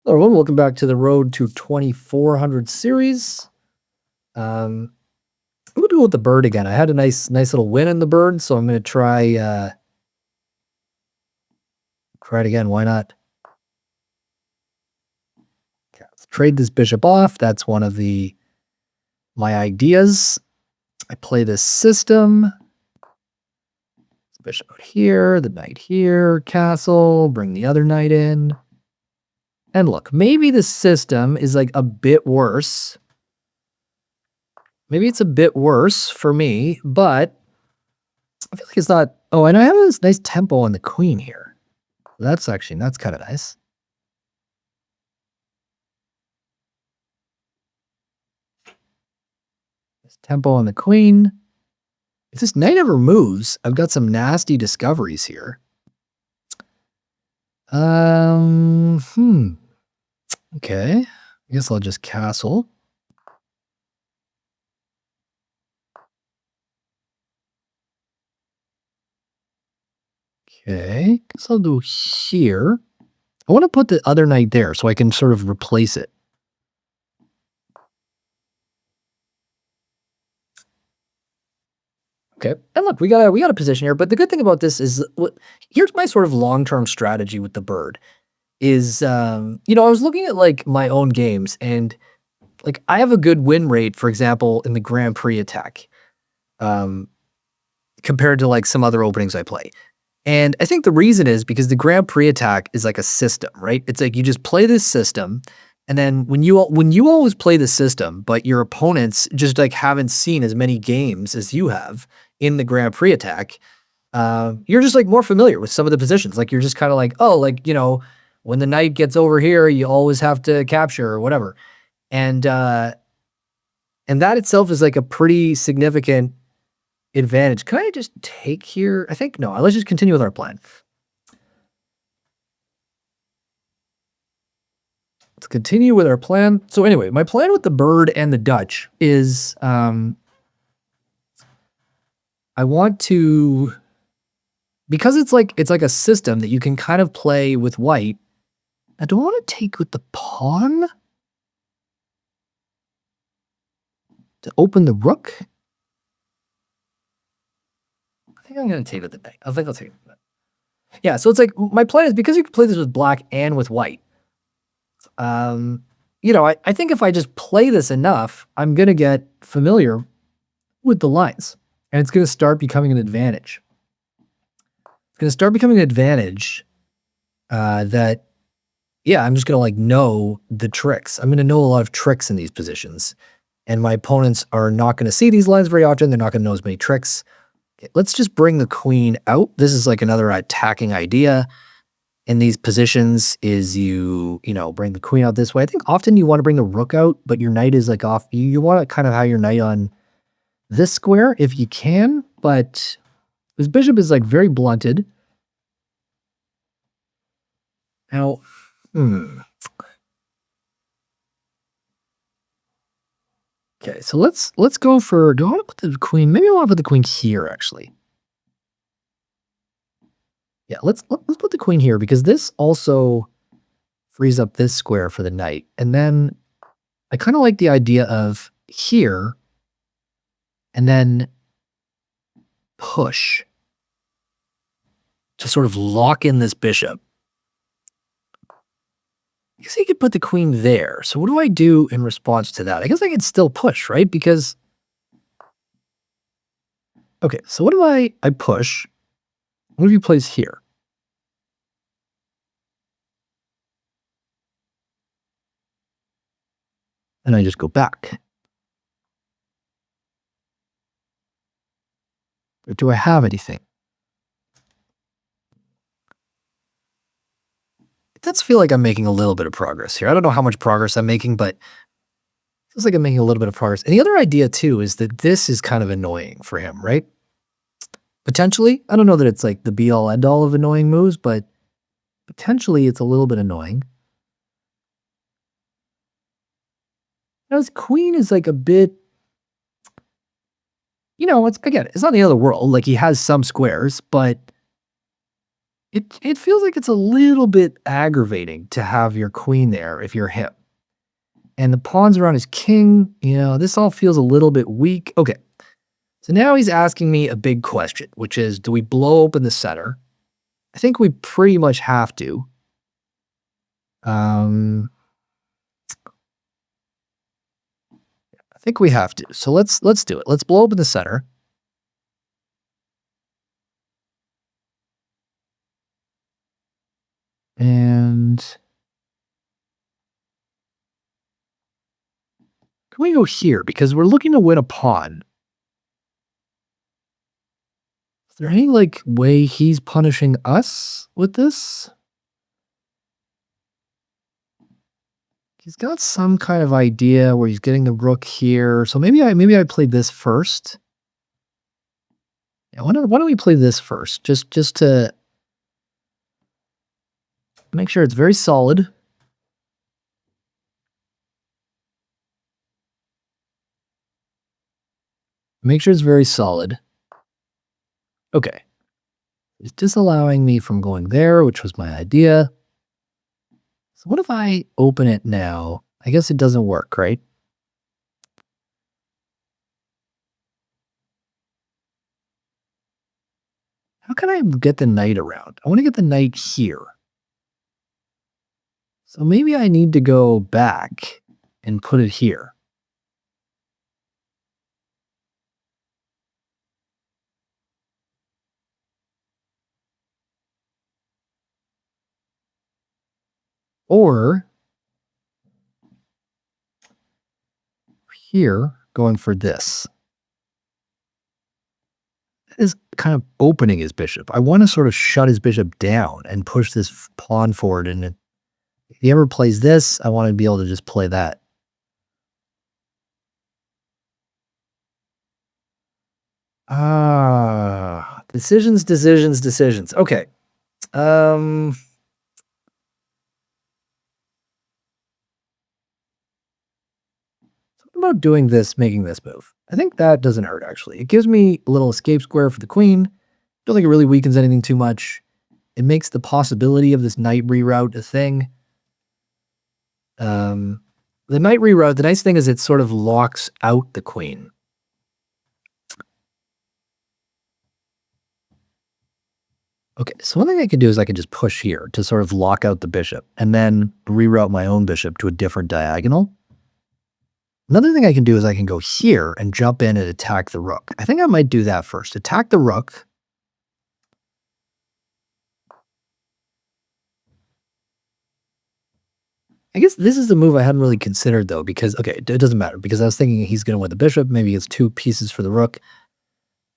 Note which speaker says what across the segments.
Speaker 1: Hello, everyone. Welcome back to the Road to 2400 series. I'm gonna go with the bird again. I had a nice little win in the bird, so I'm gonna try it again. Why not? Okay, let's trade this bishop off. That's one of my ideas. I play this system. Bishop out here, the knight here, castle. Bring the other knight in. And look, maybe the system is like a bit worse. Maybe it's a bit worse for me, but I feel like it's not. Oh, and I have this nice tempo on the queen here. That's kind of nice. This tempo on the queen. If this knight ever moves, I've got some nasty discoveries here. Okay. I guess I'll just castle. Okay. Guess I'll do here. I want to put the other knight there so I can sort of replace it. Okay. And look, we got a position here, but the good thing about this is here's my sort of long-term strategy with the bird is I was looking at like my own games and like I have a good win rate, for example, in the Grand Prix attack. Um compared to like some other openings I play. And I think the reason is because the Grand Prix attack is like a system, right? It's like you just play this system, and then when you always play the system, but your opponents just like haven't seen as many games as you have in the Grand Prix attack, you're just like more familiar with some of the positions. Like you're just kind of like, oh, like when the knight gets over here, you always have to capture or whatever, and uh, and that itself is like a pretty significant advantage. Can I just take here? I think no. Let's just continue with our plan. Let's continue with our plan. So anyway, my plan with the bird and the Dutch is I want to, because it's like a system that you can kind of play with white. I don't want to take with the pawn to open the rook. I think I'm gonna take with the knight. I think I'll take it. Yeah, so it's like my plan is because you can play this with black and with white. I think if I just play this enough, I'm gonna get familiar with the lines, and it's gonna start becoming an advantage. It's gonna start becoming an advantage that, yeah, I'm just gonna like know the tricks. I'm gonna know a lot of tricks in these positions, and my opponents are not gonna see these lines very often. They're not gonna know as many tricks. Okay, let's just bring the queen out. This is like another attacking idea in these positions is bring the queen out this way. I think often you want to bring the rook out, but your knight is like off. You want to kind of have your knight on this square if you can, but this bishop is like very blunted. Now, okay, so let's go for. Do I want to put the queen? Maybe I want to put the queen here actually. Yeah, let's put the queen here because this also frees up this square for the knight, and then I kind of like the idea of here and then push to sort of lock in this bishop. I guess I could put the queen there. So what do I do in response to that? I guess I could still push, right? Because, okay, so what do I push? What if you place here? And I just go back. Or do I have anything? It does feel like I'm making a little bit of progress here. I don't know how much progress I'm making, but it feels like I'm making a little bit of progress. And the other idea too is that this is kind of annoying for him, right? Potentially. I don't know that it's like the be all end all of annoying moves, but potentially it's a little bit annoying. Now his queen is like a bit, it's not the end of the world. Like he has some squares, but it feels like it's a little bit aggravating to have your queen there if you're him. And the pawns around his king, this all feels a little bit weak. Okay. So now he's asking me a big question, which is, do we blow open the center? I think we pretty much have to. I think we have to. So let's do it. Let's blow open the center. And can we go here? Because we're looking to win a pawn. Is there any way he's punishing us with this? He's got some kind of idea where he's getting the rook here. So maybe I played this first. Yeah, why don't we play this first? Just to make sure it's very solid. Make sure it's very solid. Okay. It's disallowing me from going there, which was my idea. So what if I open it now? I guess it doesn't work, right? How can I get the knight around? I want to get the knight here. So maybe I need to go back and put it here. Or here, going for this. Is kind of opening his bishop. I want to sort of shut his bishop down and push this pawn forward. And if he ever plays this, I want to be able to just play that. Decisions, decisions, decisions. Okay. What about doing this, making this move? I think that doesn't hurt, actually. It gives me a little escape square for the queen. Don't think it really weakens anything too much. It makes the possibility of this knight reroute a thing. The knight reroute, the nice thing is it sort of locks out the queen. Okay, so one thing I could do is I could just push here to sort of lock out the bishop and then reroute my own bishop to a different diagonal. Another thing I can do is I can go here and jump in and attack the rook. I think I might do that first. Attack the rook. I guess this is the move I hadn't really considered, though, because, okay, it doesn't matter, because I was thinking he's going to win the bishop. Maybe he has 2 pieces for the rook.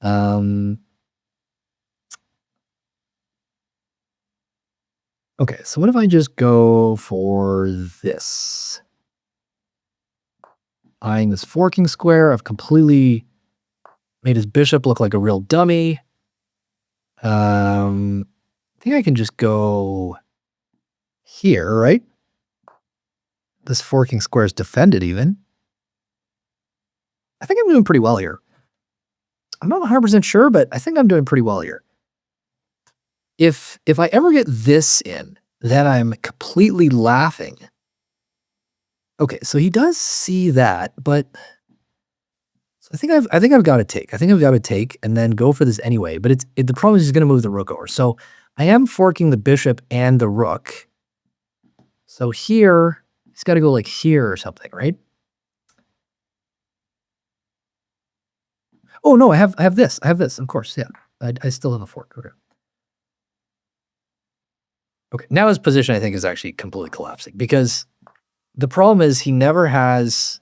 Speaker 1: Okay, so what if I just go for this? Eyeing this forking square. I've completely made his bishop look like a real dummy. I think I can just go here, right? This forking square is defended even. I think I'm doing pretty well here. I'm not 100% sure, but I think I'm doing pretty well here. If I ever get this in, then I'm completely laughing. Okay, so he does see that, but so I think I've got to take. I think I've got to take and then go for this anyway. But the problem is he's going to move the rook over. So I am forking the bishop and the rook. So here he's got to go like here or something, right? Oh no, I have this. I have this, of course. Yeah, I still have a fork. Okay. Okay, now his position I think is actually completely collapsing because the problem is he never has.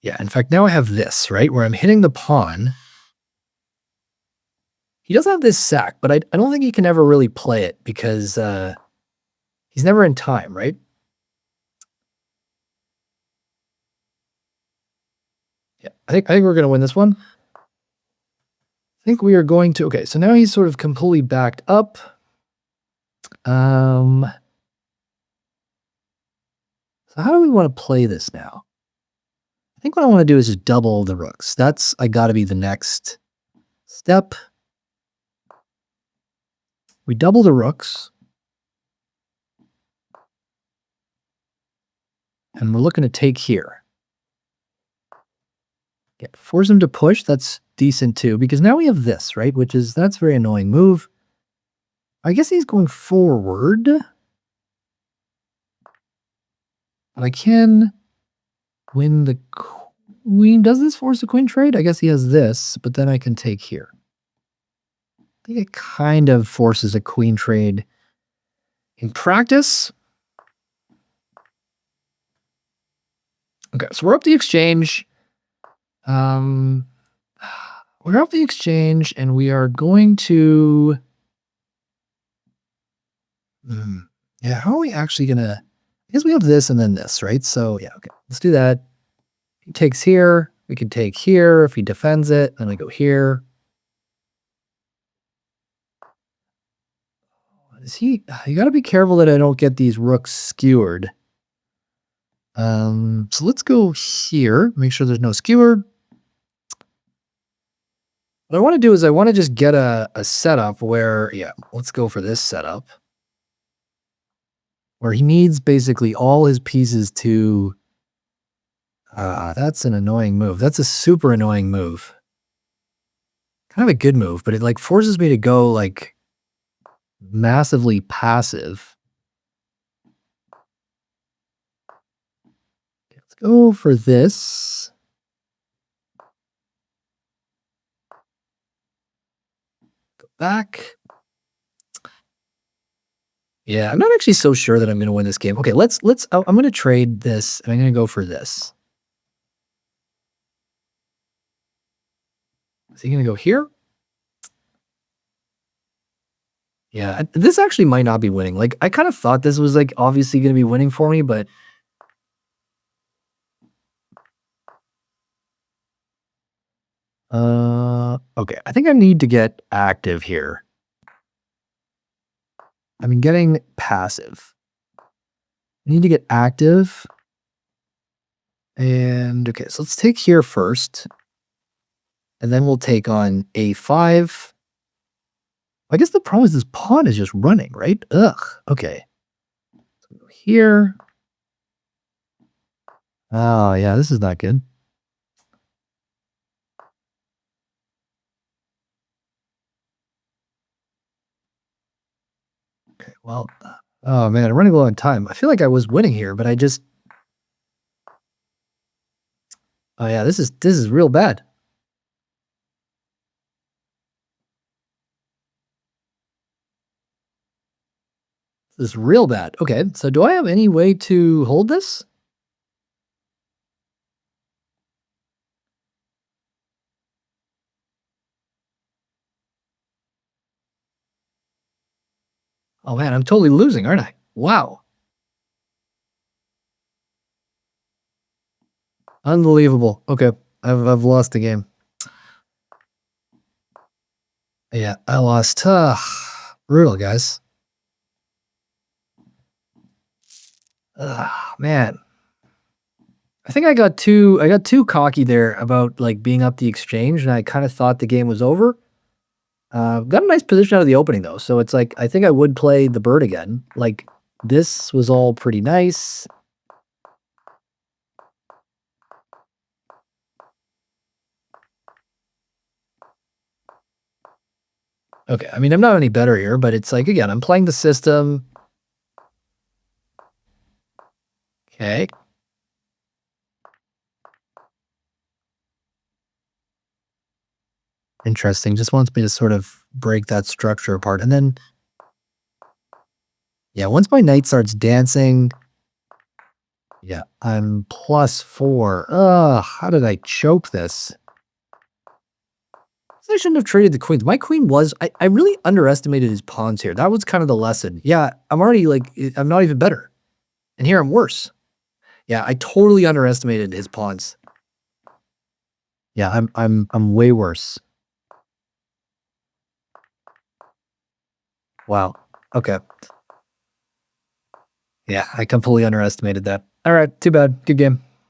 Speaker 1: Yeah, in fact, now I have this, right, where I'm hitting the pawn. He does have this sack, but I don't think he can ever really play it because he's never in time, right? Yeah, I think we're going to win this one. I think we are going to. Okay, so now he's sort of completely backed up. So how do we want to play this now? I think what I want to do is just double the rooks. I got to be the next Step. We double the rooks. And we're looking to take here. Yeah, force him to push. That's decent too, because now we have this, right? That's a very annoying move. I guess he's going forward. But I can win the queen. Does this force a queen trade? I guess he has this, but then I can take here. I think it kind of forces a queen trade in practice. Okay, so we're up the exchange. We're up the exchange, and we are going to... Yeah, how are we actually gonna... I guess we have this and then this, right? So yeah, okay, let's do that. He takes here. We can take here. If he defends it, then we go here. You got to be careful that I don't get these rooks skewered. So let's go here. Make sure there's no skewer. What I want to do is I want to just get a setup where, yeah, let's go for this setup. Where he needs basically all his pieces to... that's an annoying move. That's a super annoying move. Kind of a good move, but it like forces me to go like massively passive. Okay, let's go for this. Go back. Yeah, I'm not actually so sure that I'm going to win this game. Okay, I'm going to trade this, and I'm going to go for this. Is he going to go here? Yeah, this actually might not be winning. Like, I kind of thought this was, like, obviously going to be winning for me, but... Okay, I think I need to get active here. I mean, getting passive. I need to get active. And, okay, so let's take here first. And then we'll take on a5. I guess the problem is this pawn is just running, right? Ugh, okay. So go here. Oh, yeah, this is not good. Okay, well, oh man, I'm running low on time. I feel like I was winning here, but I just... Oh yeah, this is real bad. This is real bad. Okay, so do I have any way to hold this? Oh man, I'm totally losing, aren't I? Wow. Unbelievable. Okay, I've lost the game. Yeah, I lost. Brutal, guys. Man. I think I got too cocky there about like being up the exchange, and I kind of thought the game was over. Got a nice position out of the opening though, so it's like I think I would play the bird again. Like this was all pretty nice. Okay, I mean I'm not any better here, but it's like again I'm playing the system. Okay. Interesting. Just wants me to sort of break that structure apart. And then, yeah, once my knight starts dancing, yeah, I'm +4. Ugh, how did I choke this? I shouldn't have traded the queens. My queen was, I really underestimated his pawns here. That was kind of the lesson. Yeah, I'm already like, I'm not even better. And here I'm worse. Yeah, I totally underestimated his pawns. Yeah, I'm way worse. Wow. Okay. Yeah, I completely underestimated that. All right, too bad. Good game.